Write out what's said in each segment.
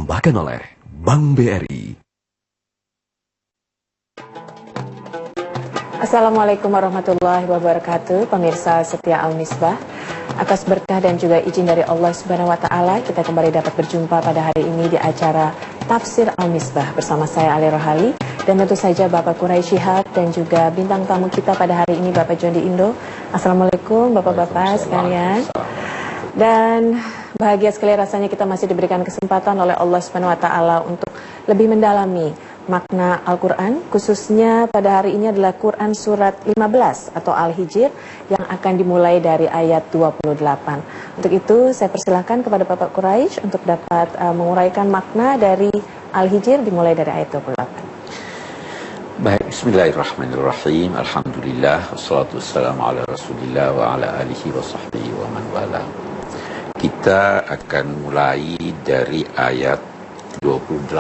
dipersembahkan oleh Bank BRI. Assalamualaikum warahmatullahi wabarakatuh, pemirsa setia Al-Misbah. Atas berkah dan juga izin dari Allah Subhanahu wa Ta'ala, kita kembali dapat berjumpa pada hari ini di acara Tafsir Al-Misbah bersama saya Ali Rohali dan tentu saja Bapak Quraisy Shihab dan juga bintang tamu kita pada hari ini Bapak Jondi Indo. Assalamualaikum Bapak-bapak sekalian. Dan bahagia sekali rasanya kita masih diberikan kesempatan oleh Allah Subhanahu wa Ta'ala untuk lebih mendalami makna Al-Quran, khususnya pada hari ini adalah Quran Surat 15 atau Al-Hijr yang akan dimulai dari ayat 28. Untuk itu saya persilahkan kepada Bapak Quraisy untuk dapat menguraikan makna dari Al-Hijr dimulai dari ayat 28. Baik, bismillahirrahmanirrahim. Alhamdulillah, wassalatu wassalamu ala rasulillah wa ala alihi wa sahbihi wa man wala. Kita akan mulai dari ayat 28.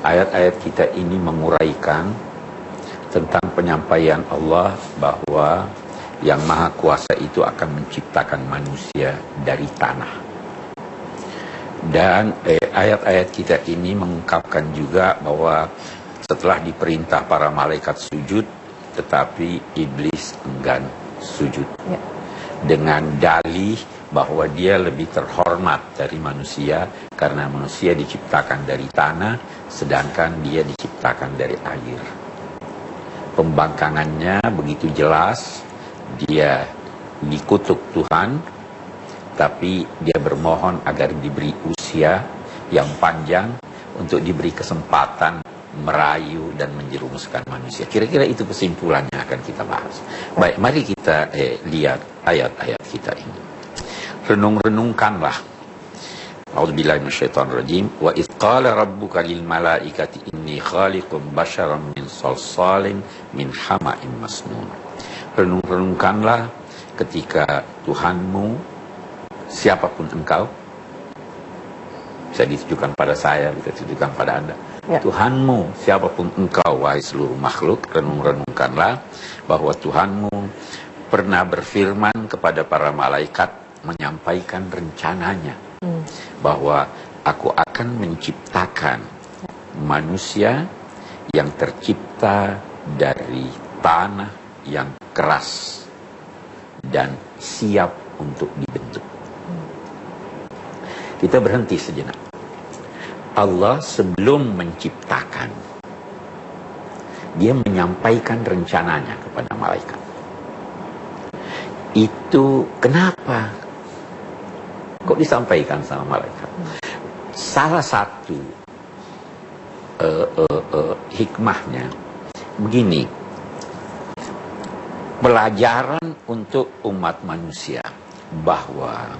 Ayat-ayat kita ini menguraikan tentang penyampaian Allah bahwa Yang Maha Kuasa itu akan menciptakan manusia dari tanah. Dan ayat-ayat kita ini mengungkapkan juga bahwa setelah diperintah para malaikat sujud, tetapi iblis enggan sujud. Ya. Dengan dalih bahwa dia lebih terhormat dari manusia karena manusia diciptakan dari tanah, sedangkan dia diciptakan dari air. Pembangkangannya begitu jelas, dia dikutuk Tuhan, tapi dia bermohon agar diberi usia yang panjang untuk diberi kesempatan merayu dan menjerumuskan manusia. Kira-kira itu kesimpulannya akan kita bahas. Baik, mari kita lihat ayat-ayat kita ini. Renung-renungkanlah. A'udzubillahi minasyaitonirrajim. Wa idz qala rabbuka lil malaikati inni khaliqun basyaran min salsalin min hama'in masnun. Renung-renungkanlah ketika Tuhanmu, siapapun engkau, bisa ditujukan pada saya, bisa ditujukan pada Anda. Ya. Tuhanmu, siapapun engkau, wahai seluruh makhluk, renung-renungkanlah bahwa Tuhanmu pernah berfirman kepada para malaikat menyampaikan rencananya bahwa aku akan menciptakan manusia yang tercipta dari tanah yang keras dan siap untuk dibentuk. Kita berhenti sejenak. Allah sebelum menciptakan, dia menyampaikan rencananya kepada malaikat. Itu kenapa? Kok disampaikan sama malaikat? Salah satu hikmahnya begini, pelajaran untuk umat manusia bahwa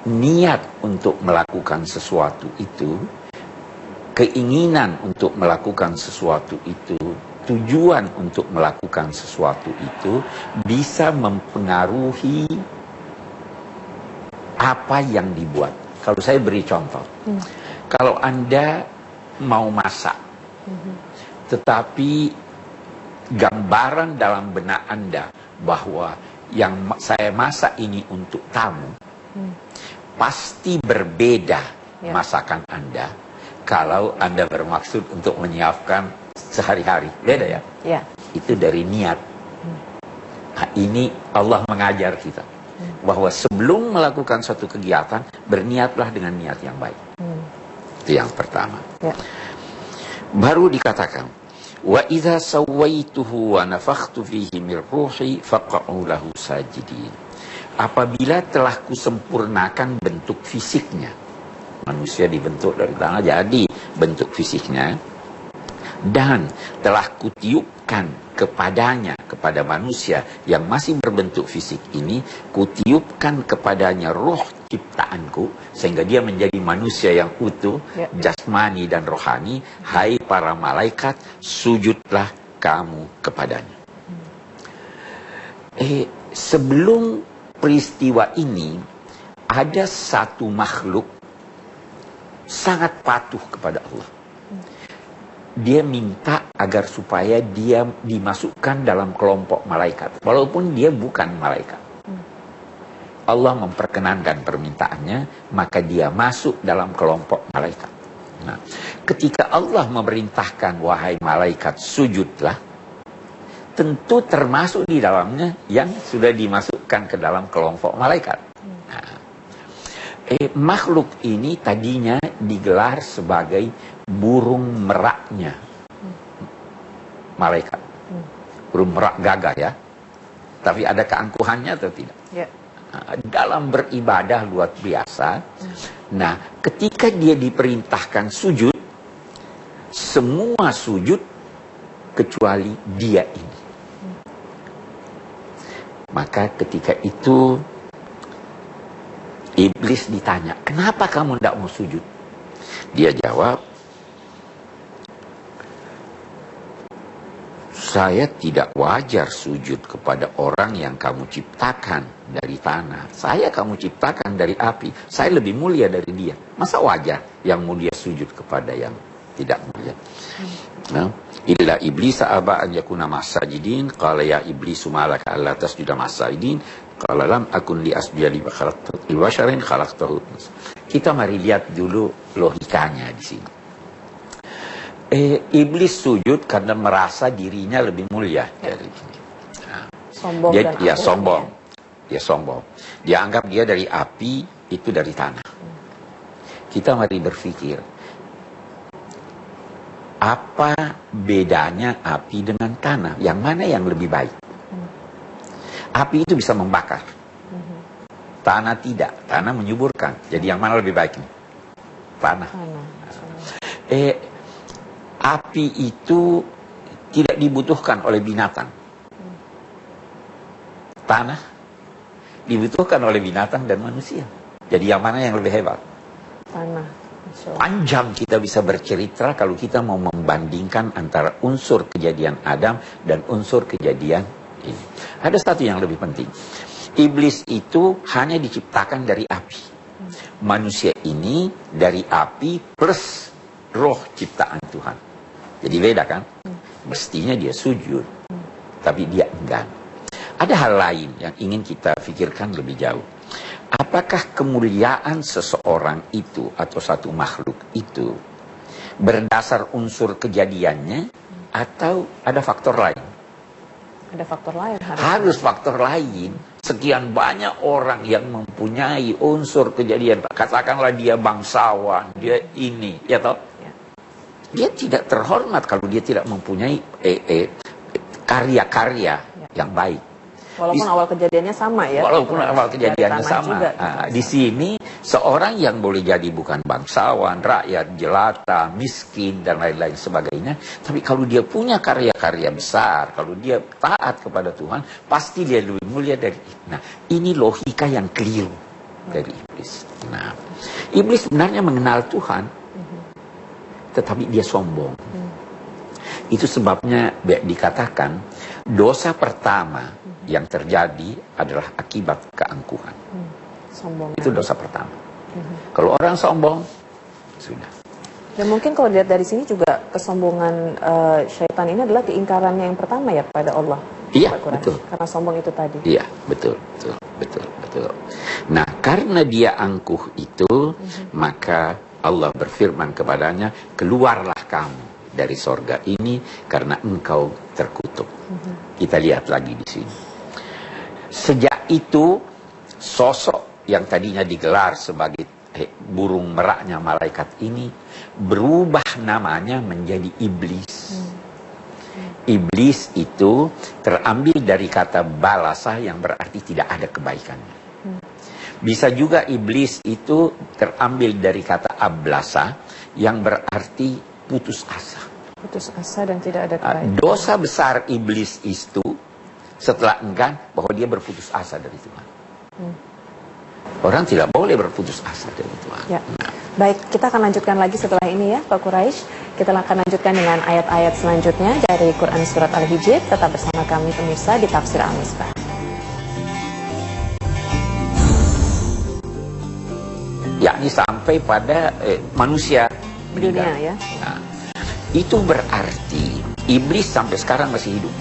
niat untuk melakukan sesuatu itu, keinginan untuk melakukan sesuatu itu, tujuan untuk melakukan sesuatu itu bisa mempengaruhi apa yang dibuat. Kalau saya beri contoh, kalau Anda mau masak, tetapi gambaran dalam benak Anda bahwa yang saya masak ini untuk tamu, pasti berbeda masakan Anda kalau Anda bermaksud untuk menyiapkan sehari-hari. Beda ya? Ya. Itu dari niat. Nah, ini Allah mengajar kita bahwa sebelum melakukan suatu kegiatan, berniatlah dengan niat yang baik. Itu yang pertama. Ya. Baru dikatakan, wa idza sawaituhu wa nafakhtu fihi min ruhi faq'u lahu sajidin. Apabila telah kusempurnakan bentuk fisiknya, manusia dibentuk dari tanah jadi bentuk fisiknya, dan telah kutiupkan kepadanya, kepada manusia yang masih berbentuk fisik ini, kutiupkan kepadanya roh ciptaanku, sehingga dia menjadi manusia yang utuh, jasmani dan rohani. Hai para malaikat, sujudlah kamu kepadanya. Sebelum peristiwa ini, ada satu makhluk sangat patuh kepada Allah. Dia minta agar supaya dia dimasukkan dalam kelompok malaikat, walaupun dia bukan malaikat. Allah memperkenankan permintaannya, maka dia masuk dalam kelompok malaikat. Nah, ketika Allah memerintahkan, wahai malaikat, sujudlah, tentu termasuk di dalamnya yang sudah dimasukkan ke dalam kelompok malaikat. Nah, makhluk ini tadinya digelar sebagai burung meraknya malaikat. Burung merak gagah ya. Tapi ada keangkuhannya atau tidak? Ya. Nah, dalam beribadah luar biasa. Nah, ketika dia diperintahkan sujud, semua sujud kecuali dia ini. Maka ketika itu iblis ditanya, kenapa kamu tidak mau sujud? Dia jawab, saya tidak wajar sujud kepada orang yang kamu ciptakan dari tanah. Saya kamu ciptakan dari api. Saya lebih mulia dari dia. Masa wajar yang mulia sujud kepada yang tidak mulia? Nah, illa iblis aba an yakuna ma'as-sajidin qala ya iblisu malaka alla tasjuda ma'as-sajidin qala lam akun li asjuda li basharin khalaqtahu. Kita mari lihat dulu logikanya di sini. Iblis sujud karena merasa dirinya lebih mulia dari ini. Nah, sombong dia, dan sombong. Dia sombong. Dia anggap dia dari api, itu dari tanah. Kita mari berpikir, apa bedanya api dengan tanah? Yang mana yang lebih baik? Api itu bisa membakar. Tanah tidak. Tanah menyuburkan. Jadi yang mana lebih baik? Tanah. Api itu tidak dibutuhkan oleh binatang. Tanah dibutuhkan oleh binatang dan manusia. Jadi yang mana yang lebih hebat? Tanah. Panjang kita bisa bercerita kalau kita mau membandingkan antara unsur kejadian Adam dan unsur kejadian ini. Ada satu yang lebih penting. Iblis itu hanya diciptakan dari api. Manusia ini dari api plus roh ciptaan Tuhan. Jadi beda kan? Mestinya dia sujud, tapi dia enggan. Ada hal lain yang ingin kita pikirkan lebih jauh. Apakah kemuliaan seseorang itu atau satu makhluk itu berdasar unsur kejadiannya atau ada faktor lain? Ada faktor lain. Harus faktor lain. Sekian banyak orang yang mempunyai unsur kejadian. Katakanlah dia bangsawan, dia ini, ya toh? Dia tidak terhormat kalau dia tidak mempunyai karya-karya yang baik. Walaupun awal kejadiannya sama ya. Walaupun awal kejadiannya sama. Juga, di sini seorang yang boleh jadi bukan bangsawan, rakyat jelata, miskin dan lain-lain sebagainya. Tapi kalau dia punya karya-karya besar, kalau dia taat kepada Tuhan, pasti dia lebih mulia dari itu. Nah, ini logika yang keliru dari iblis. Nah, iblis sebenarnya mengenal Tuhan, tetapi dia sombong. Itu sebabnya dikatakan dosa pertama yang terjadi adalah akibat keangkuhan. Sombong. Itu dosa pertama. Kalau orang sombong, sudah. Dan mungkin kalau dilihat dari sini juga kesombongan syaitan ini adalah keingkarannya yang pertama ya pada Allah. Iya, betul. Karena sombong itu tadi. Iya, betul. Nah, karena dia angkuh itu, maka Allah berfirman kepadanya, keluarlah kamu dari sorga ini karena engkau terkutuk. Kita lihat lagi di sini. Sejak itu, sosok yang tadinya digelar sebagai burung meraknya malaikat ini berubah namanya menjadi iblis. Iblis itu terambil dari kata balasa yang berarti tidak ada kebaikannya. Bisa juga iblis itu terambil dari kata ablasa yang berarti putus asa. Putus asa dan tidak ada kebaikan. Dosa besar iblis itu setelah enggan bahwa dia berputus asa dari Tuhan. Orang tidak boleh berputus asa dari Tuhan. Ya. Nah. Baik, kita akan lanjutkan lagi setelah ini ya Pak Quraisy. Kita akan lanjutkan dengan ayat-ayat selanjutnya dari Quran Surat Al-Hijr. Tetap bersama kami pemirsa di Tafsir Al-Misbah. Yakni sampai pada manusia meninggal. Dunia ya. Nah, itu berarti iblis sampai sekarang masih hidup.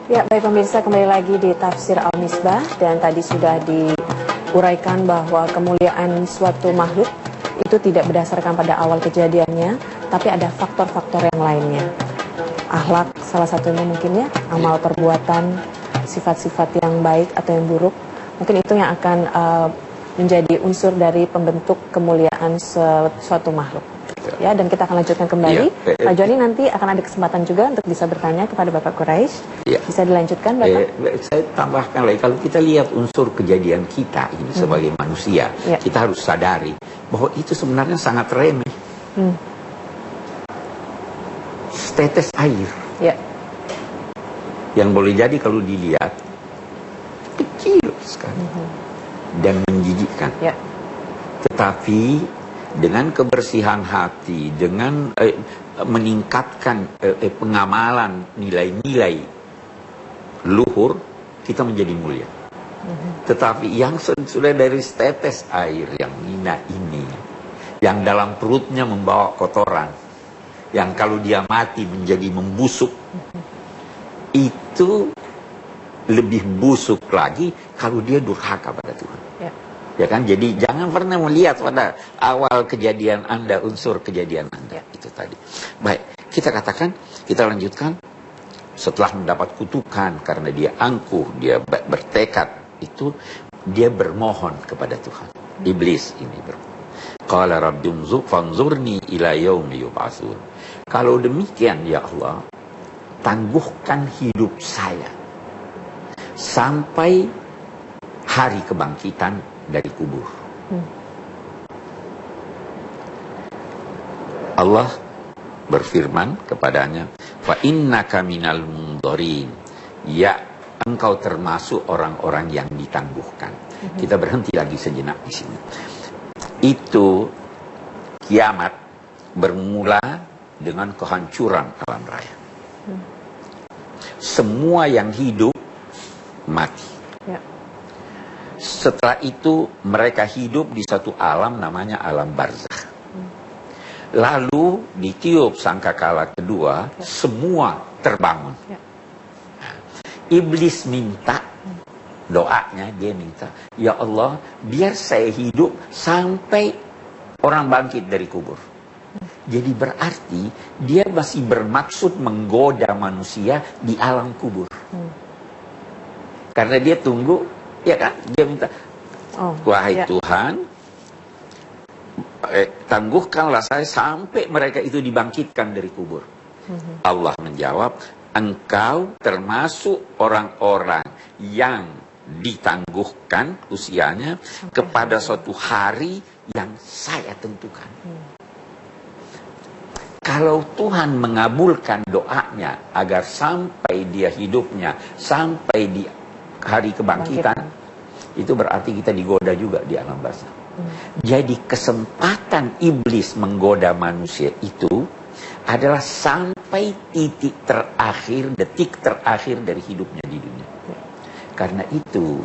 Ya, baik pemirsa, kembali lagi di Tafsir Al-Misbah, dan tadi sudah diuraikan bahwa kemuliaan suatu makhluk itu tidak berdasarkan pada awal kejadiannya, tapi ada faktor-faktor yang lainnya. Akhlak salah satunya mungkin ya, amal perbuatan, sifat-sifat yang baik atau yang buruk, mungkin itu yang akan menjadi unsur dari pembentuk kemuliaan suatu makhluk. Ya, dan kita akan lanjutkan kembali. Pak Joni nanti akan ada kesempatan juga untuk bisa bertanya kepada Bapak Quraisy. Bisa dilanjutkan, Bapak? Saya tambahkan lagi, kalau kita lihat unsur kejadian kita ini sebagai manusia, kita harus sadari bahwa itu sebenarnya sangat remeh. Setetes air. Yang boleh jadi kalau dilihat kecil sekali dan menjijikkan. Tetapi dengan kebersihan hati, dengan meningkatkan pengamalan nilai-nilai luhur, kita menjadi mulia. Tetapi yang sudah dari setetes air yang hina ini, yang dalam perutnya membawa kotoran, yang kalau dia mati menjadi membusuk, itu lebih busuk lagi kalau dia durhaka pada Tuhan. Ya kan, jadi jangan pernah melihat pada awal kejadian Anda, unsur kejadian Anda. Itu tadi. Baik, kita katakan, kita lanjutkan. Setelah mendapat kutukan karena dia angkuh, dia bertekad, itu dia bermohon kepada Tuhan. Iblis ini bermohon. Qala rabbi fanzurni ila yaumi yub'atsun. Kalau demikian ya Allah, tangguhkan hidup saya sampai hari kebangkitan dari kubur. Allah berfirman kepadanya, fa innaka minal mundharin, ya engkau termasuk orang-orang yang ditangguhkan. Kita berhenti lagi sejenak di sini. Itu kiamat bermula dengan kehancuran alam raya. Semua yang hidup mati. Setelah itu mereka hidup di satu alam namanya alam barzakh. Lalu ditiup sangkakala kedua, semua terbangun. Iblis minta, doanya dia minta, ya Allah, biar saya hidup sampai orang bangkit dari kubur. Jadi berarti dia masih bermaksud menggoda manusia di alam kubur. Karena dia tunggu, ya kan, dia minta, wahai Tuhan, tangguhkanlah saya sampai mereka itu dibangkitkan dari kubur. Allah menjawab, engkau termasuk orang-orang yang ditangguhkan usianya kepada suatu hari yang saya tentukan. Kalau Tuhan mengabulkan doanya agar sampai dia hidupnya, sampai di hari kebangkitan, itu berarti kita digoda juga di alam barzakh. Jadi kesempatan iblis menggoda manusia itu adalah sampai titik terakhir, detik terakhir dari hidupnya di dunia. Karena itu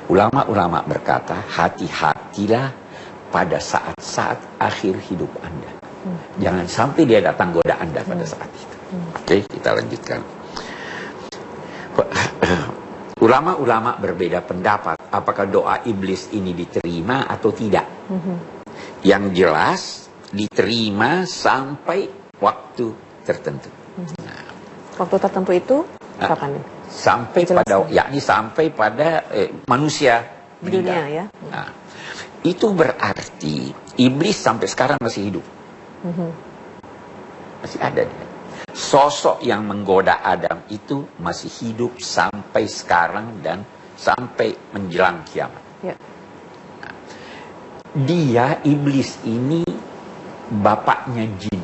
ulama-ulama berkata, hati-hatilah pada saat-saat akhir hidup Anda. Jangan sampai dia datang goda Anda pada saat itu. Oke, kita lanjutkan. Ulama-ulama berbeda pendapat apakah doa iblis ini diterima atau tidak. Yang jelas diterima sampai waktu tertentu. Waktu tertentu itu kapan? Sampai pada, yakni sampai pada manusia di dunia ya. Itu berarti iblis sampai sekarang masih hidup. Masih ada dia. Sosok yang menggoda Adam itu masih hidup sampai sekarang dan sampai menjelang kiamat. Dia, iblis ini bapaknya jin.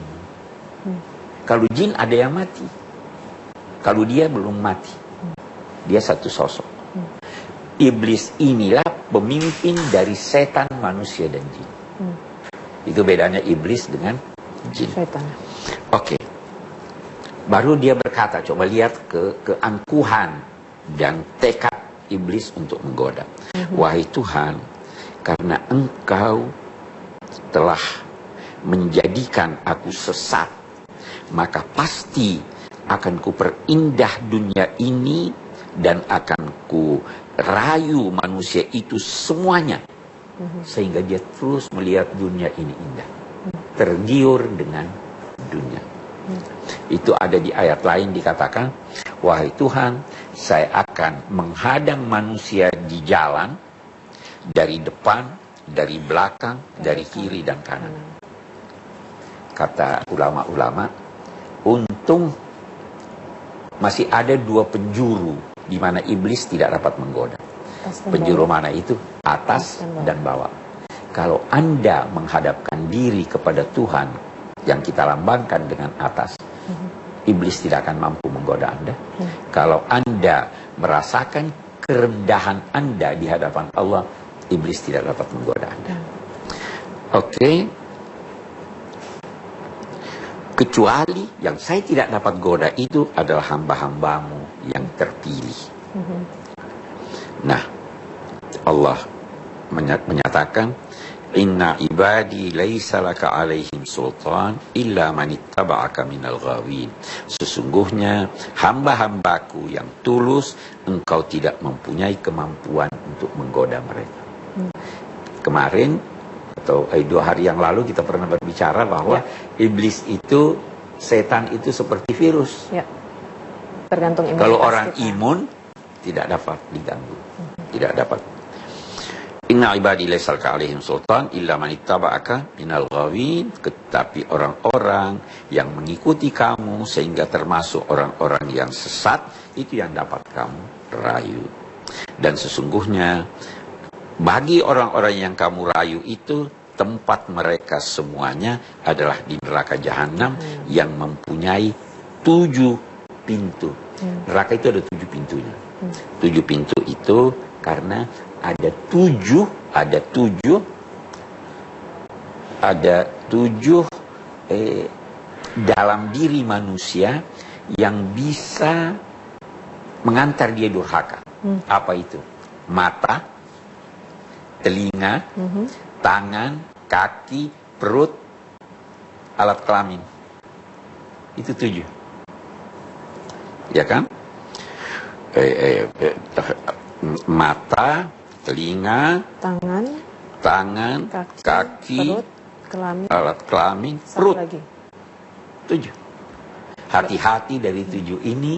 Kalau jin ada yang mati. Kalau dia belum mati. Dia satu sosok. Iblis inilah pemimpin dari setan, manusia, dan jin. Itu bedanya iblis dengan jin. Oke. Baru dia berkata, coba lihat keangkuhan dan tekad iblis untuk menggoda. Wahai Tuhan, karena engkau telah menjadikan aku sesat, maka pasti akan ku perindah dunia ini dan akan ku rayu manusia itu semuanya sehingga dia terus melihat dunia ini indah, tergiur dengan dunia. Itu ada di ayat lain dikatakan, wahai Tuhan, saya akan menghadang manusia di jalan dari depan, dari belakang, dari kiri dan kanan. Kata ulama-ulama, untung masih ada dua penjuru di mana iblis tidak dapat menggoda. Penjuru mana itu? Atas dan bawah. Kalau Anda menghadapkan diri kepada Tuhan yang kita lambangkan dengan atas, iblis tidak akan mampu menggoda Anda. Kalau Anda merasakan kerendahan Anda di hadapan Allah, iblis tidak dapat menggoda Anda. Oke. Kecuali yang saya tidak dapat goda itu adalah hamba-hambamu yang terpilih. Nah, Allah menyatakan, Inna ibadi laisa laka alaihim sultan illa man ittaba'aka minal ghawin. Sesungguhnya hamba-hambaku yang tulus, engkau tidak mempunyai kemampuan untuk menggoda mereka. Kemarin atau 2 hari yang lalu kita pernah berbicara bahwa iblis itu, setan itu seperti virus. Tergantung imunitas. Kalau orang kita imun tidak dapat diganggu, tidak dapat. Inna ibadi laisa laka alaihim sultan illa man ittaba'aka minal ghawin. Tetapi orang-orang yang mengikuti kamu sehingga termasuk orang-orang yang sesat, itu yang dapat kamu rayu. Dan sesungguhnya bagi orang-orang yang kamu rayu itu, tempat mereka semuanya adalah di neraka jahanam yang mempunyai 7 pintu. Neraka itu ada 7 pintunya. 7 pintu itu karena ada 7 dalam diri manusia yang bisa mengantar dia durhaka. Apa itu? Mata, telinga, tangan, kaki, perut, alat kelamin. Itu 7. Ya kan? Mata, telinga, tangan, kaki, perut, kelamin, alat kelamin, perut. lagi. 7. Hati-hati dari 7 ini,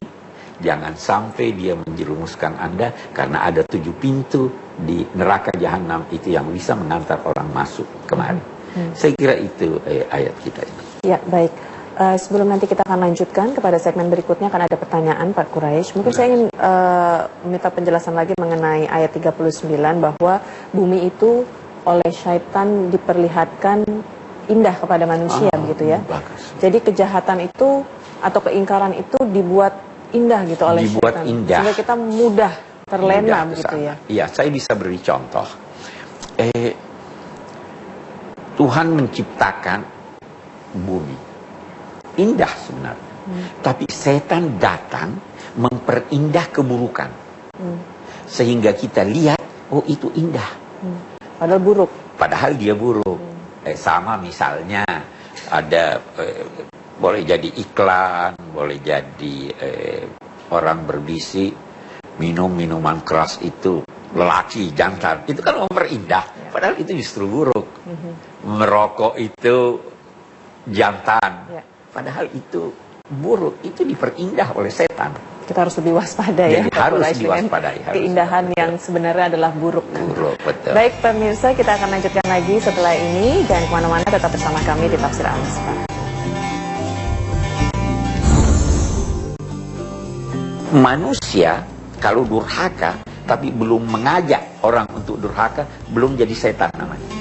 jangan sampai dia menjerumuskan Anda, karena ada 7 pintu di neraka jahanam itu yang bisa mengantar orang masuk kemari. Saya kira itu ayat kita ini. Ya, baik. Sebelum nanti kita akan lanjutkan kepada segmen berikutnya, akan ada pertanyaan Pak Quraisy. Mungkin saya ingin meminta penjelasan lagi mengenai ayat 39 bahwa bumi itu oleh syaitan diperlihatkan indah kepada manusia, begitu ya. Bagus. Jadi kejahatan itu atau keingkaran itu dibuat indah gitu oleh dibuat syaitan. Indah. Sehingga kita mudah terlena begitu ya. Iya, saya bisa beri contoh. Tuhan menciptakan bumi. Indah sebenarnya. Tapi setan datang memperindah keburukan. Sehingga kita lihat, oh itu indah. Padahal buruk. Padahal dia buruk. Sama misalnya ada boleh jadi iklan, boleh jadi orang berbisik, minum minuman keras itu lelaki jantan. Itu kan memperindah. Padahal itu justru buruk. Merokok itu jantan. Padahal itu buruk, itu diperindah oleh setan. Kita harus lebih waspada ya. Jadi harus diwaspadai. Keindahan yang sebenarnya adalah buruk. Buruk, betul. Baik pemirsa, kita akan lanjutkan lagi setelah ini. Jangan kemana-mana, tetap bersama kami di Tafsir Al-Misbah. Manusia kalau durhaka, tapi belum mengajak orang untuk durhaka, belum jadi setan namanya.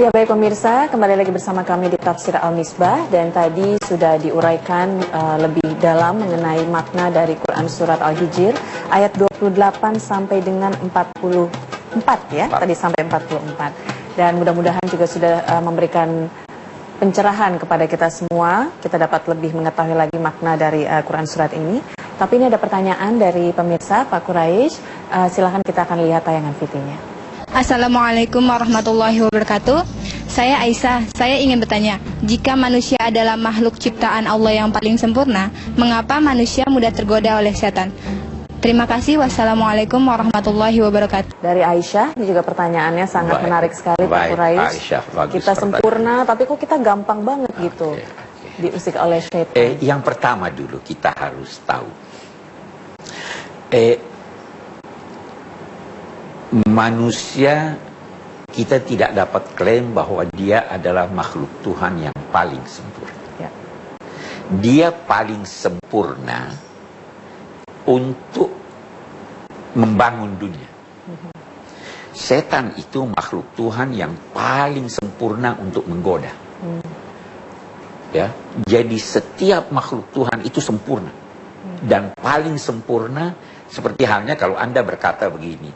Ya baik pemirsa, kembali lagi bersama kami di Tafsir Al-Misbah. Dan tadi sudah diuraikan lebih dalam mengenai makna dari Quran Surat Al-Hijr ayat 28 sampai dengan 44 ya, tadi sampai 44. Dan mudah-mudahan juga sudah memberikan pencerahan kepada kita semua. Kita dapat lebih mengetahui lagi makna dari Quran Surat ini. Tapi ini ada pertanyaan dari pemirsa, Pak Quraisy. Silahkan kita akan lihat tayangan videonya. Assalamualaikum warahmatullahi wabarakatuh. Saya Aisyah, saya ingin bertanya, jika manusia adalah makhluk ciptaan Allah yang paling sempurna, mengapa manusia mudah tergoda oleh setan? Terima kasih, wassalamualaikum warahmatullahi wabarakatuh. Dari Aisyah, ini juga pertanyaannya sangat menarik sekali, Pak Quraisy. Aisyah, bagus kita sempurna, tapi kok kita gampang banget gitu diusik oleh setan. Yang pertama dulu kita harus tahu, manusia, kita tidak dapat klaim bahwa dia adalah makhluk Tuhan yang paling sempurna. Ya. Dia paling sempurna untuk membangun dunia. Setan itu makhluk Tuhan yang paling sempurna untuk menggoda. Ya, jadi setiap makhluk Tuhan itu sempurna dan paling sempurna. Seperti halnya kalau Anda berkata begini,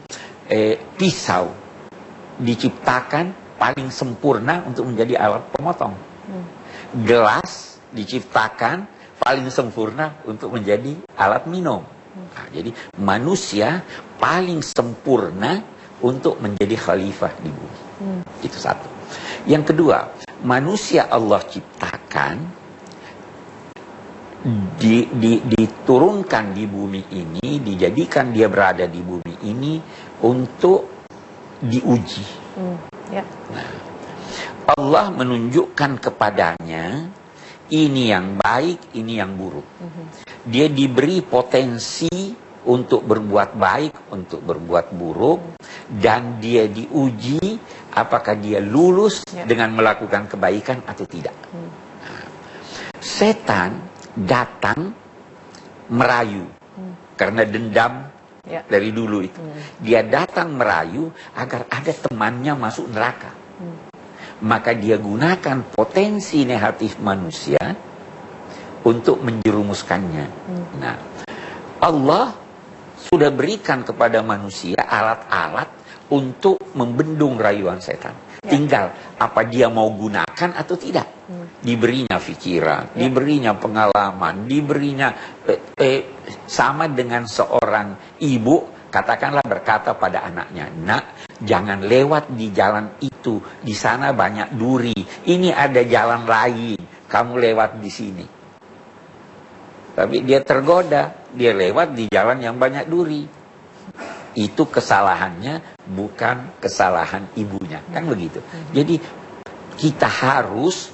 pisau diciptakan paling sempurna untuk menjadi alat pemotong. Gelas diciptakan paling sempurna untuk menjadi alat minum. Nah, jadi manusia paling sempurna untuk menjadi khalifah di bumi. Itu satu. Yang kedua, manusia Allah ciptakan, diturunkan di bumi ini, dijadikan dia berada di bumi ini untuk diuji. Nah, Allah menunjukkan kepadanya ini yang baik, ini yang buruk. Dia diberi potensi untuk berbuat baik, untuk berbuat buruk, dan dia diuji apakah dia lulus dengan melakukan kebaikan atau tidak. Nah, setan datang merayu karena dendam dari dulu itu. Dia datang merayu agar ada temannya masuk neraka. Maka dia gunakan potensi negatif manusia untuk menjerumuskannya. Nah, Allah sudah berikan kepada manusia alat-alat untuk membendung rayuan setan. Tinggal apa dia mau gunakan atau tidak. Diberinya pikiran, diberinya pengalaman, diberinya sama dengan seorang ibu katakanlah berkata pada anaknya, "Nak, jangan lewat di jalan itu, di sana banyak duri. Ini ada jalan lain, kamu lewat di sini." Tapi dia tergoda, dia lewat di jalan yang banyak duri. Itu kesalahannya, bukan kesalahan ibunya, kan begitu. Jadi kita harus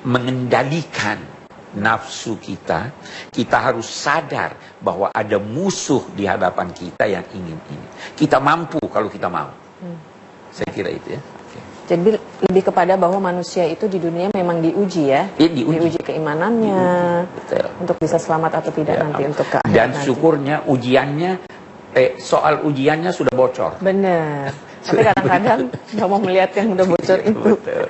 mengendalikan nafsu kita. Kita harus sadar bahwa ada musuh di hadapan kita yang ingin ini. Kita mampu kalau kita mau. Saya kira itu ya. Jadi lebih kepada bahwa manusia itu di dunia memang diuji ya. Diuji keimanannya. Betul. Untuk bisa selamat atau tidak nanti untuk ke akhirat dan nanti. syukurnya ujiannya soal ujiannya sudah bocor. Benar. Tapi kadang-kadang nggak mau melihat yang udah bocor itu. Betul.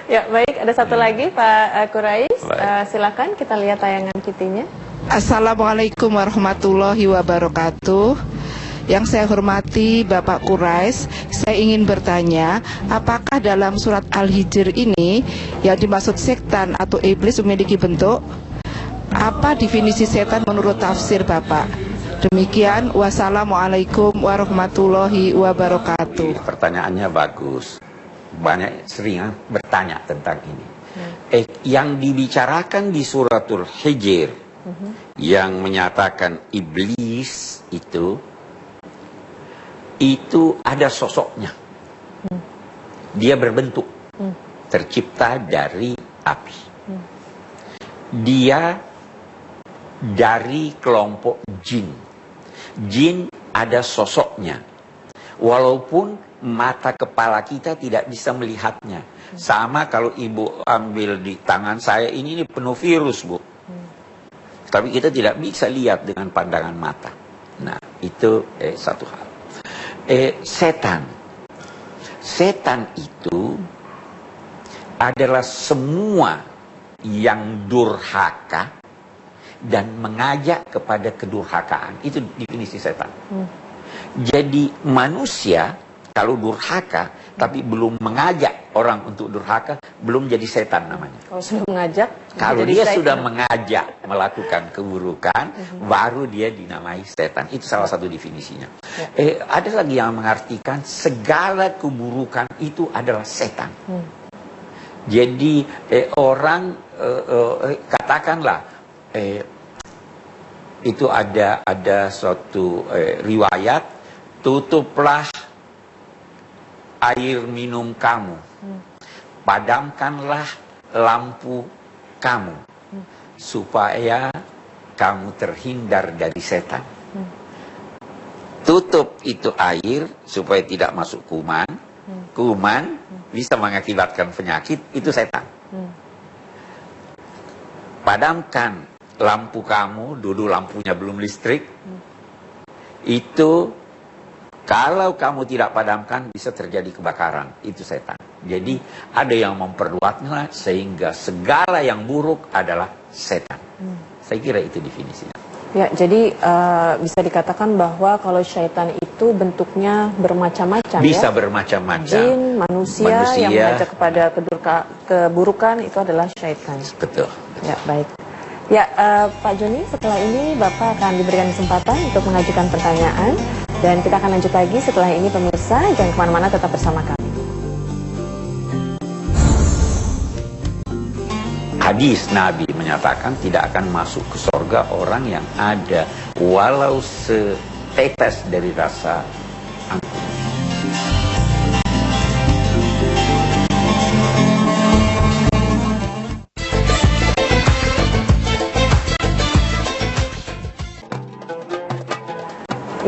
Ya baik, ada satu lagi Pak Quraisy. Silakan kita lihat tayangan videonya. Assalamualaikum warahmatullahi wabarakatuh. Yang saya hormati Bapak Quraisy, saya ingin bertanya, apakah dalam surat Al-Hijr ini yang dimaksud setan atau iblis memiliki bentuk? Apa definisi setan menurut tafsir Bapak? Demikian, wassalamualaikum warahmatullahi wabarakatuh. Pertanyaannya bagus. Banyak sering bertanya tentang ini. Yang dibicarakan di suratul Hijr yang menyatakan iblis itu ada sosoknya. Dia berbentuk, tercipta dari api. Dia dari kelompok jin. Jin ada sosoknya. Walaupun mata kepala kita tidak bisa melihatnya. Sama kalau ibu ambil di tangan saya ini penuh virus, Bu. Tapi kita tidak bisa lihat dengan pandangan mata. Nah, itu satu hal. Setan itu adalah semua yang durhaka dan mengajak kepada kedurhakaan. Itu definisi setan. Jadi manusia kalau durhaka tapi belum mengajak orang untuk durhaka, belum jadi setan namanya. Kalau sudah mengajak, Kalau jadi dia syaitan. sudah mengajak melakukan keburukan, baru dia dinamai setan. Itu salah satu definisinya. Ada lagi yang mengartikan segala keburukan itu adalah setan. Jadi orang katakanlah itu ada suatu riwayat, tutuplah air minum kamu, padamkanlah lampu kamu, supaya kamu terhindar dari setan. Tutup itu air supaya tidak masuk kuman. Kuman bisa mengakibatkan penyakit, itu setan. Padamkan lampu kamu, dulu lampunya belum listrik. Itu kalau kamu tidak padamkan bisa terjadi kebakaran, itu setan. Jadi ada yang memperluasnya sehingga segala yang buruk adalah setan. Saya kira itu definisinya. Ya, jadi bisa dikatakan bahwa kalau syaitan itu bentuknya bermacam-macam, Bisa ya. bermacam-macam. Jin, manusia yang mengajak kepada keburukan itu adalah syaitan. Betul. Ya, baik. Ya, Pak Joni, setelah ini Bapak akan diberikan kesempatan untuk mengajukan pertanyaan. Dan kita akan lanjut lagi setelah ini, pemirsa. Jangan kemana-mana, tetap bersama kami. Hadis Nabi menyatakan tidak akan masuk ke sorga orang yang ada walau setetes dari rasa ampun.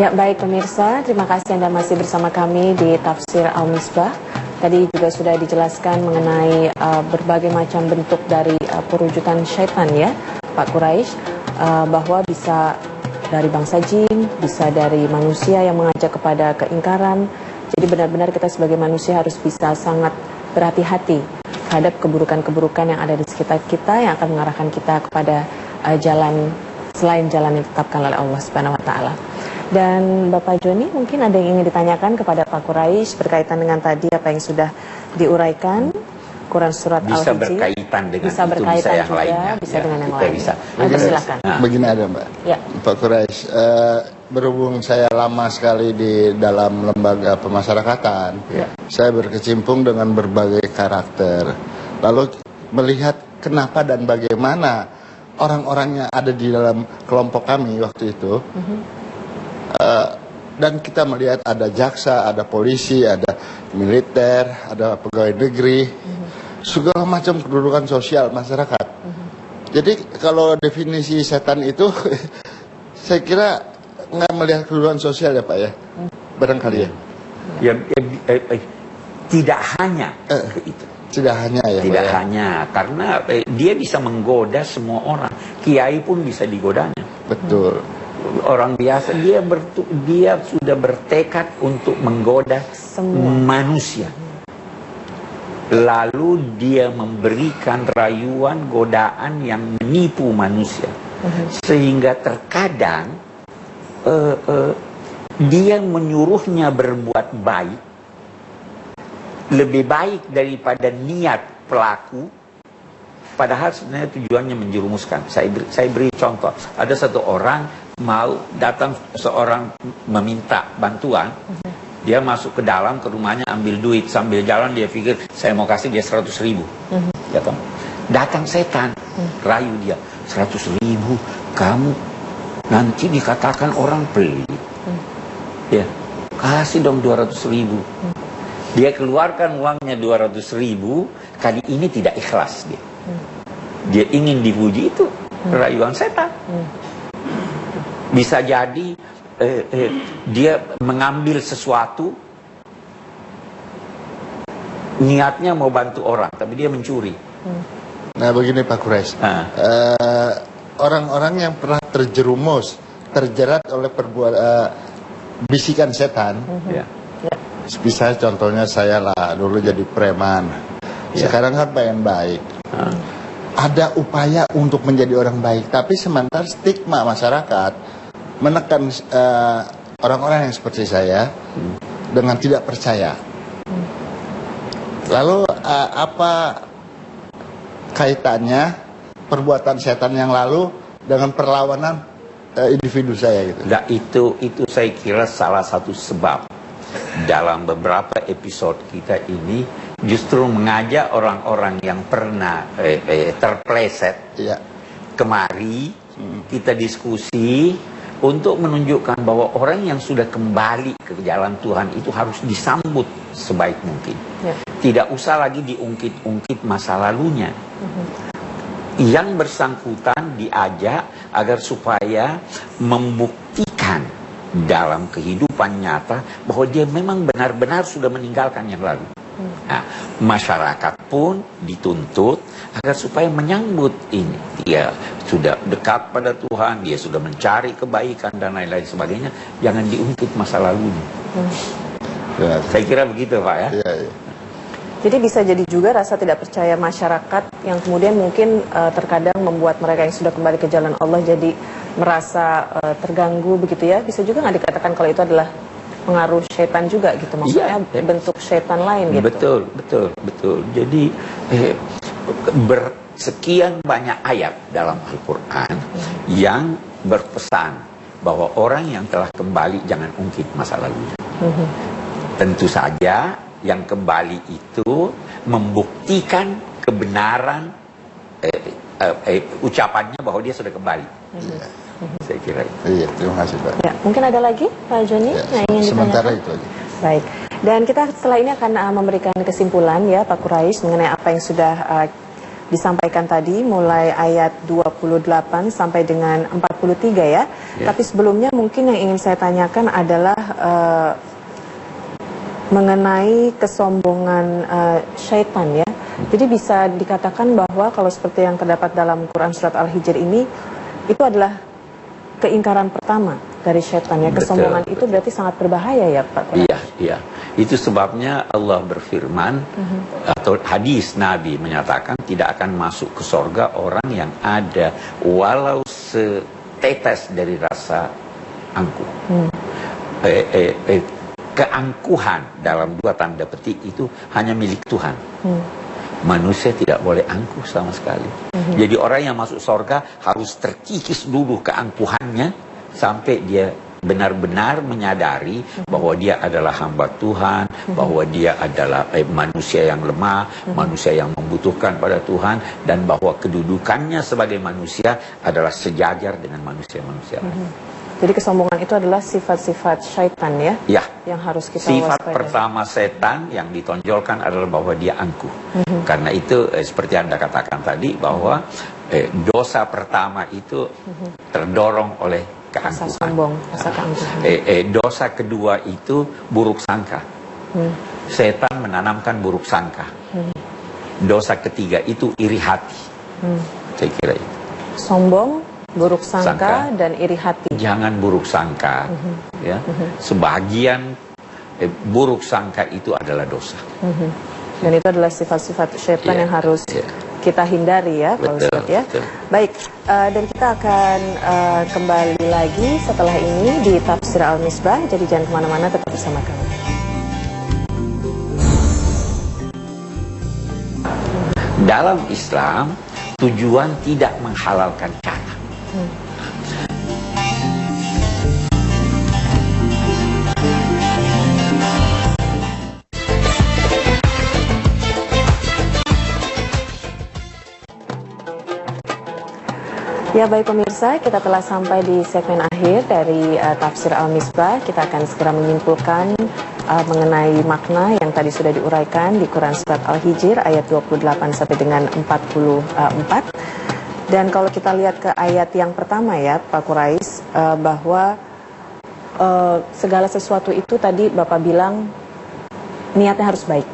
Ya, baik pemirsa, terima kasih Anda masih bersama kami di Tafsir Al-Misbah. Tadi juga sudah dijelaskan mengenai berbagai macam bentuk dari perwujudan syaitan, ya Pak Quraisy, bahwa bisa dari bangsa jin, bisa dari manusia yang mengajak kepada keingkaran. Jadi benar-benar kita sebagai manusia harus bisa sangat berhati-hati terhadap keburukan-keburukan yang ada di sekitar kita, yang akan mengarahkan kita kepada jalan selain jalan yang ditetapkan oleh Allah Subhanahu wa taala. Dan Bapak Joni, mungkin ada yang ingin ditanyakan kepada Pak Quraisy berkaitan dengan tadi apa yang sudah diuraikan, Quran Surat Bisa Al-Hijr. berkaitan dengan Bisa itu, berkaitan bisa yang juga, lainnya. bisa Ya, dengan yang kita lain. bisa. Silakan. Begini ada Mbak, Ya. Pak Quraisy, berhubung saya lama sekali di dalam lembaga pemasyarakatan, saya berkecimpung dengan berbagai karakter. Lalu melihat kenapa dan bagaimana orang-orang yang ada di dalam kelompok kami waktu itu, dan kita melihat ada jaksa, ada polisi, ada militer, ada pegawai negeri, segala macam kedudukan sosial masyarakat. Jadi kalau definisi setan itu, saya kira nggak melihat kedudukan sosial ya Pak ya, barangkali ya. Tidak hanya itu. Tidak hanya ya. Tidak Pak, ya? hanya karena dia bisa menggoda semua orang. Kiai pun bisa digodanya. Betul. Orang biasa dia sudah bertekad untuk menggoda Semua manusia. Lalu dia memberikan rayuan, godaan yang menipu manusia. Sehingga terkadang dia menyuruhnya berbuat baik lebih baik daripada niat pelaku, padahal sebenarnya tujuannya menjerumuskan. Saya beri contoh. Ada satu orang mau datang, seorang meminta bantuan, dia masuk ke dalam ke rumahnya ambil duit, sambil jalan dia pikir saya mau kasih dia 100.000, ya toh? Datang setan, rayu dia, 100.000 kamu nanti dikatakan orang pelit, ya kasih dong 200.000. Dia keluarkan uangnya 200.000, kali ini tidak ikhlas dia. Dia ingin dipuji, itu rayuan setan. Bisa jadi dia mengambil sesuatu, niatnya mau bantu orang, tapi dia mencuri. Nah begini Pak Quraisy, orang-orang yang pernah terjerumus, terjerat oleh bisikan setan, Ya. bisa contohnya saya lah dulu jadi preman, sekarang kan pengen baik. Ada upaya untuk menjadi orang baik, tapi sementara stigma masyarakat menekan orang-orang yang seperti saya dengan tidak percaya. Lalu apa kaitannya perbuatan setan yang lalu dengan perlawanan individu saya gitu. Nah, itu saya kira salah satu sebab dalam beberapa episode kita ini justru mengajak orang-orang yang pernah terpleset kemari, kita diskusi untuk menunjukkan bahwa orang yang sudah kembali ke jalan Tuhan itu harus disambut sebaik mungkin. Tidak usah lagi diungkit-ungkit masa lalunya. Yang bersangkutan diajak agar supaya membuktikan dalam kehidupan nyata bahwa dia memang benar-benar sudah meninggalkan yang lalu. Nah, masyarakat pun dituntut agar supaya menyambut ini. Dia sudah dekat pada Tuhan, dia sudah mencari kebaikan dan lain-lain sebagainya. Jangan diungkit masa lalunya. Saya kira begitu, Pak, ya. Jadi bisa jadi juga rasa tidak percaya masyarakat yang kemudian mungkin terkadang membuat mereka yang sudah kembali ke jalan Allah jadi merasa terganggu begitu ya. Bisa juga nggak dikatakan kalau itu adalah pengaruh setan juga gitu, maksudnya bentuk setan lain gitu. Betul. Jadi bersekian banyak ayat dalam Al-Quran yang berpesan bahwa orang yang telah kembali jangan ungkit masa lalunya. Tentu saja yang kembali itu membuktikan kebenaran ucapannya bahwa dia sudah kembali. Saya kira itu. Iya, terima kasih Pak. Ya, mungkin ada lagi Pak Joni yang ingin sementara ditanyakan? itu aja. Baik, dan kita setelah ini akan memberikan kesimpulan ya Pak Quraisy mengenai apa yang sudah disampaikan tadi mulai ayat 28 sampai dengan 43 ya. Tapi sebelumnya mungkin yang ingin saya tanyakan adalah mengenai kesombongan syaitan ya. Jadi bisa dikatakan bahwa kalau seperti yang terdapat dalam Quran Surat Al-Hijr ini, itu adalah keingkaran pertama dari syaitan ya. Kesombongan itu berarti sangat berbahaya ya Pak Quraisy. Iya. Itu sebabnya Allah berfirman, atau hadis Nabi menyatakan tidak akan masuk ke sorga orang yang ada walau setetes dari rasa angkuh. Keangkuhan dalam dua tanda petik itu hanya milik Tuhan. Manusia tidak boleh angkuh sama sekali. Jadi orang yang masuk sorga harus terkikis dulu keangkuhannya sampai dia benar-benar menyadari bahwa dia adalah hamba Tuhan, bahwa dia adalah manusia yang lemah, manusia yang membutuhkan pada Tuhan, dan bahwa kedudukannya sebagai manusia adalah sejajar dengan manusia-manusia lain. Jadi kesombongan itu adalah sifat-sifat syaitan ya? Ya. Yang harus kita sifat waspadai. Pertama setan yang ditonjolkan adalah bahwa dia angkuh. Karena itu seperti Anda katakan tadi bahwa dosa pertama itu terdorong oleh keangkuhan. Rasa sombong, rasa keangkuhan. Dosa kedua itu buruk sangka. Setan menanamkan buruk sangka. Dosa ketiga itu iri hati. Saya kira itu. Sombong, buruk sangka dan iri hati. Jangan buruk sangka. Ya. Sebagian buruk sangka itu adalah dosa. Dan itu adalah sifat-sifat syaitan yang harus kita hindari ya, Pak Ustadz ya. Baik, dan kita akan kembali lagi setelah ini di Tafsir Al-Misbah. Jadi jangan kemana-mana, tetap bersama kami. Dalam Islam, tujuan tidak menghalalkan cara. Ya baik pemirsa, kita telah sampai di segmen akhir dari Tafsir Al-Misbah. Kita akan segera menyimpulkan mengenai makna yang tadi sudah diuraikan di Quran Surat Al-Hijr ayat 28 sampai dengan 44. Dan kalau kita lihat ke ayat yang pertama ya Pak Quraisy, bahwa segala sesuatu itu tadi Bapak bilang niatnya harus baik.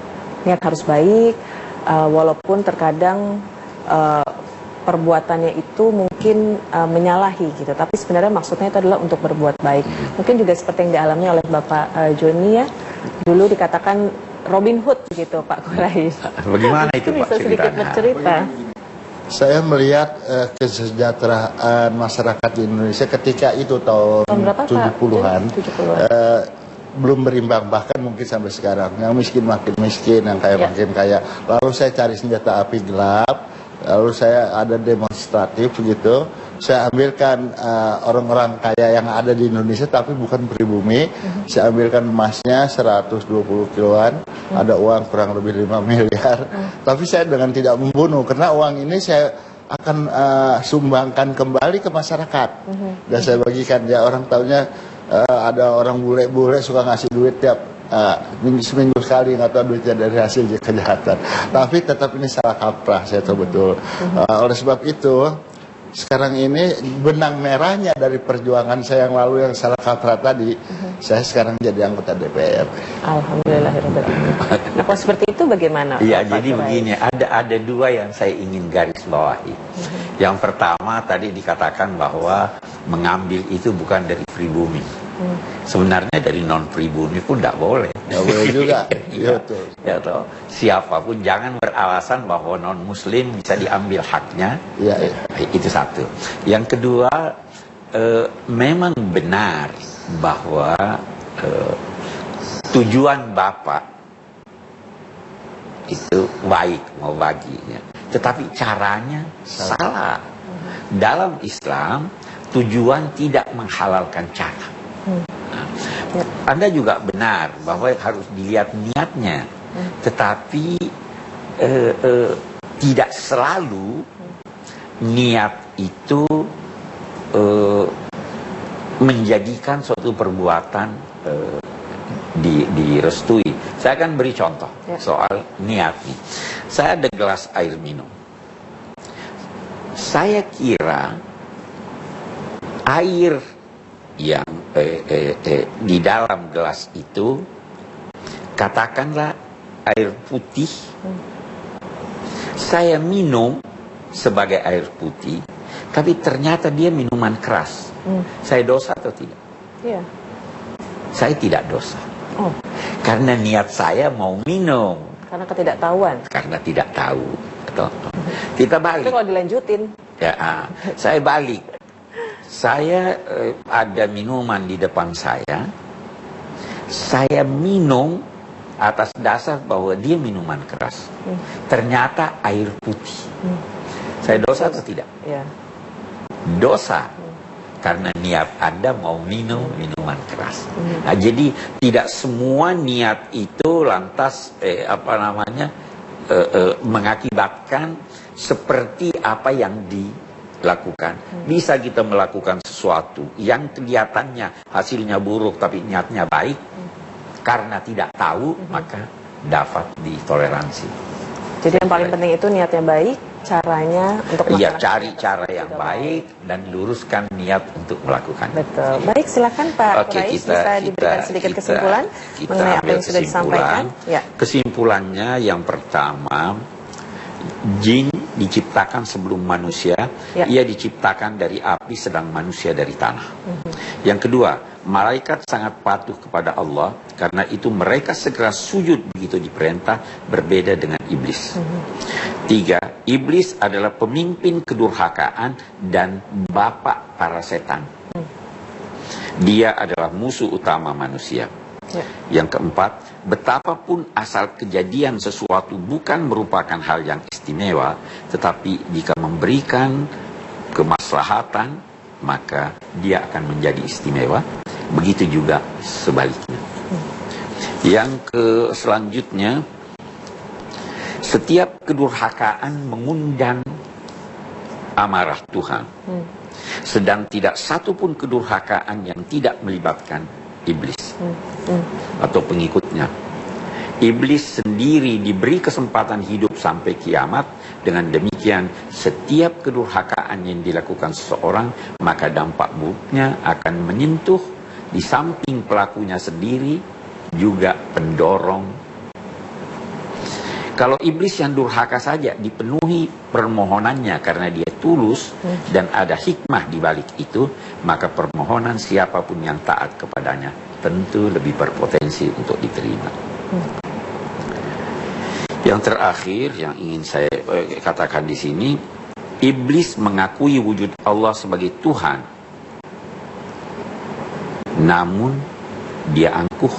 Niat harus baik, walaupun terkadang perbuatannya itu mungkin menyalahi gitu, tapi sebenarnya maksudnya itu adalah untuk berbuat baik. Mungkin juga seperti yang dialami oleh Bapak Joni ya, dulu dikatakan Robin Hood begitu Pak Quraisy. Bagaimana itu Pak? Bisa sedikit bercerita. Saya melihat kesejahteraan masyarakat di Indonesia ketika itu tahun 70-an belum berimbang, bahkan mungkin sampai sekarang. Yang miskin makin miskin, yang kaya makin kaya. Lalu saya cari senjata api gelap, Lalu saya ada demonstratif gitu. Saya ambilkan orang-orang kaya yang ada di Indonesia tapi bukan pribumi. Saya ambilkan emasnya 120 kiloan. Ada uang kurang lebih 5 miliar. Tapi saya dengan tidak membunuh karena uang ini saya akan sumbangkan kembali ke masyarakat. Dan saya bagikan ya, orang tahunya ada orang bule-bule suka ngasih duit tiap seminggu sekali, nggak tahu duitnya dari hasil kejahatan. Tapi tetap ini salah kaprah, saya tahu betul. Oleh sebab itu sekarang ini benang merahnya dari perjuangan saya yang lalu yang salah kaprah tadi, saya sekarang jadi anggota DPR. Alhamdulillahirobbilalamin. Nah, kalau seperti itu bagaimana? Iya, Pak jadi Kurais? begini, ada dua yang saya ingin garis bawahi. Yang pertama tadi dikatakan bahwa mengambil itu bukan dari pribumi. Sebenarnya dari non pribumi pun tidak boleh. Nggak boleh juga. Iya, betul. ya toh. Siapapun jangan beralasan bahwa non muslim bisa diambil haknya. Iya, iya. Itu satu. Yang kedua, memang benar bahwa tujuan Bapak itu baik mau baginya, tetapi caranya salah. Dalam Islam tujuan tidak menghalalkan cara. Anda juga benar bahwa harus dilihat niatnya, tetapi tidak selalu niat itu menjadikan suatu perbuatan direstui. Saya akan beri contoh soal niat nih. Saya ada gelas air minum. Saya kira air yang di dalam gelas itu, katakanlah air putih, saya minum sebagai air putih, tapi ternyata dia minuman keras. Saya dosa atau tidak? Iya. Saya tidak dosa. Oh, Karena niat saya mau minum. karena ketidaktahuan. Karena tidak tahu. Atau, kita Itu balik. kalau dilanjutin. Ya, saya balik. Saya ada minuman di depan saya. Saya minum atas dasar bahwa dia minuman keras. Ternyata air putih. Saya dosa atau tidak? Ya. Dosa. Karena niat Anda mau minum minuman keras. Nah, jadi tidak semua niat itu lantas mengakibatkan seperti apa yang dilakukan. Bisa kita melakukan sesuatu yang kelihatannya hasilnya buruk tapi niatnya baik, karena tidak tahu maka dapat ditoleransi. Jadi yang paling penting itu niatnya baik, caranya untuk Iya, melaksanakan cari itu cara yang juga baik dan luruskan niat untuk melakukan. Betul. Baik, silakan Pak Oke, Kurais, bisa diberikan sedikit kesimpulan mengenai apa ambil yang sudah disampaikan. Ya. Kesimpulannya yang pertama, jin diciptakan sebelum manusia, ia diciptakan dari api sedang manusia dari tanah. Yang kedua, malaikat sangat patuh kepada Allah, karena itu mereka segera sujud begitu diperintah, berbeda dengan iblis. Tiga, iblis adalah pemimpin kedurhakaan dan bapak para setan. Dia adalah musuh utama manusia. Yang keempat, betapapun asal kejadian sesuatu bukan merupakan hal yang istimewa, tetapi jika memberikan kemaslahatan, maka dia akan menjadi istimewa. Begitu juga sebaliknya. Yang selanjutnya, setiap kedurhakaan mengundang amarah Tuhan. Sedang tidak satu pun kedurhakaan yang tidak melibatkan iblis atau pengikutnya. Iblis sendiri diberi kesempatan hidup sampai kiamat. Dengan demikian, setiap kedurhakaan yang dilakukan seseorang, maka dampak buruknya akan menyentuh di samping pelakunya sendiri, juga pendorong. Kalau iblis yang durhaka saja dipenuhi permohonannya karena dia tulus dan ada hikmah di balik itu, maka permohonan siapapun yang taat kepadanya tentu lebih berpotensi untuk diterima. Yang terakhir yang ingin saya katakan di sini, iblis mengakui wujud Allah sebagai Tuhan, namun dia angkuh,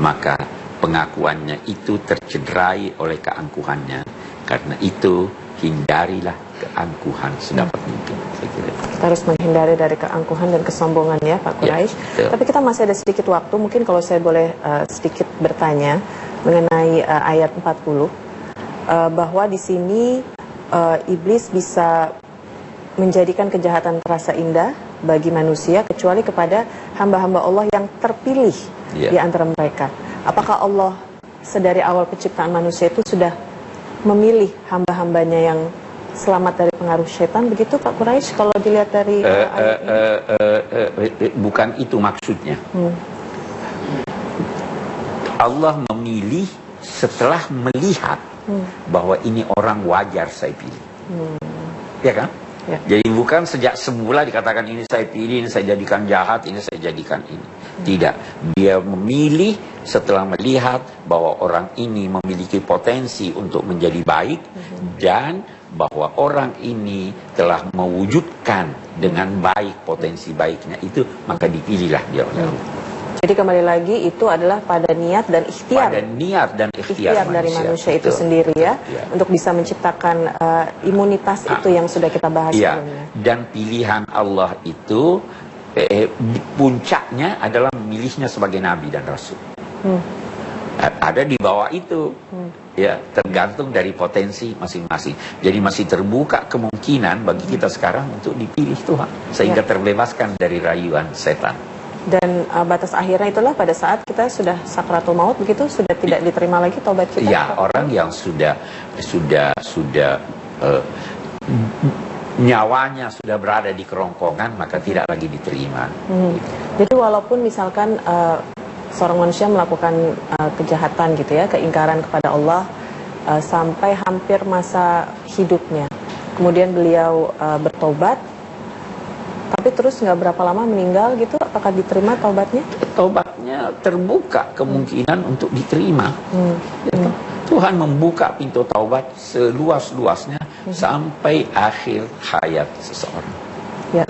maka pengakuannya itu tercederai oleh keangkuhannya. Karena itu hindarilah keangkuhan sedapat mungkin. Saya kira. Kita harus menghindari dari keangkuhan dan kesombongan ya Pak Quraisy. Ya, tapi kita masih ada sedikit waktu, mungkin kalau saya boleh sedikit bertanya mengenai ayat 40, bahwa di sini iblis bisa menjadikan kejahatan terasa indah bagi manusia kecuali kepada hamba-hamba Allah yang terpilih di antara mereka. Apakah Allah sedari awal penciptaan manusia itu sudah memilih hamba-hambanya yang selamat dari pengaruh setan, begitu Pak Quraisy kalau dilihat dari ayat ini? Bukan itu maksudnya. Allah memilih setelah melihat bahwa ini orang wajar saya pilih. Ya kan? Ya. Jadi bukan sejak semula dikatakan ini saya pilih, ini saya jadikan jahat, ini saya jadikan ini. Tidak. Dia memilih setelah melihat bahwa orang ini memiliki potensi untuk menjadi baik dan bahwa orang ini telah mewujudkan dengan baik potensi baiknya itu, maka dipilihlah dia oleh Allah. Jadi kembali lagi itu adalah pada niat dan ikhtiar. Pada niat dan ikhtiar dari manusia itu Betul. sendiri ya, Ya. untuk bisa menciptakan imunitas itu yang sudah kita bahas Ya. sebelumnya. Dan pilihan Allah itu puncaknya adalah memilihnya sebagai nabi dan rasul. Ada di bawah itu, ya, tergantung dari potensi masing-masing. Jadi masih terbuka kemungkinan bagi kita sekarang untuk dipilih Tuhan sehingga terbebaskan dari rayuan setan. Dan batas akhirnya itulah pada saat kita sudah sakratul maut, begitu sudah tidak diterima lagi taubat kita. Ya, orang yang sudah nyawanya sudah berada di kerongkongan, maka tidak lagi diterima. Jadi walaupun misalkan seorang manusia melakukan kejahatan gitu ya, keingkaran kepada Allah sampai hampir masa hidupnya, kemudian beliau bertobat, tapi terus nggak berapa lama meninggal gitu, apakah diterima taubatnya? Taubatnya terbuka kemungkinan untuk diterima. Tuhan membuka pintu taubat seluas-luasnya sampai akhir hayat seseorang. Ya,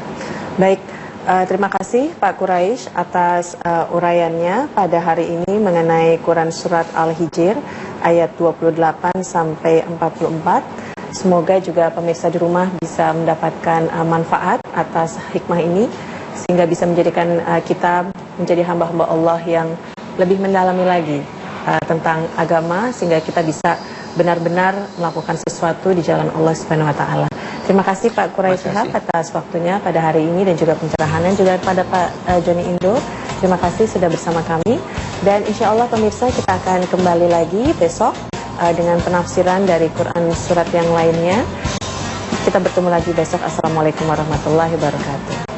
baik. Terima kasih Pak Quraisy atas uraiannya pada hari ini mengenai Quran Surat Al-Hijr ayat 28 sampai 44. Semoga juga pemirsa di rumah bisa mendapatkan manfaat atas hikmah ini, sehingga bisa menjadikan kita menjadi hamba-hamba Allah yang lebih mendalami lagi tentang agama, sehingga kita bisa benar-benar melakukan sesuatu di jalan Allah Subhanahu wa taala. Terima kasih Pak Quraisy Shihab atas waktunya pada hari ini dan juga pencerahannya, juga kepada Pak Joni Indo. Terima kasih sudah bersama kami, dan insya Allah pemirsa kita akan kembali lagi besok dengan penafsiran dari Quran surat yang lainnya. Kita bertemu lagi besok. Assalamualaikum warahmatullahi wabarakatuh.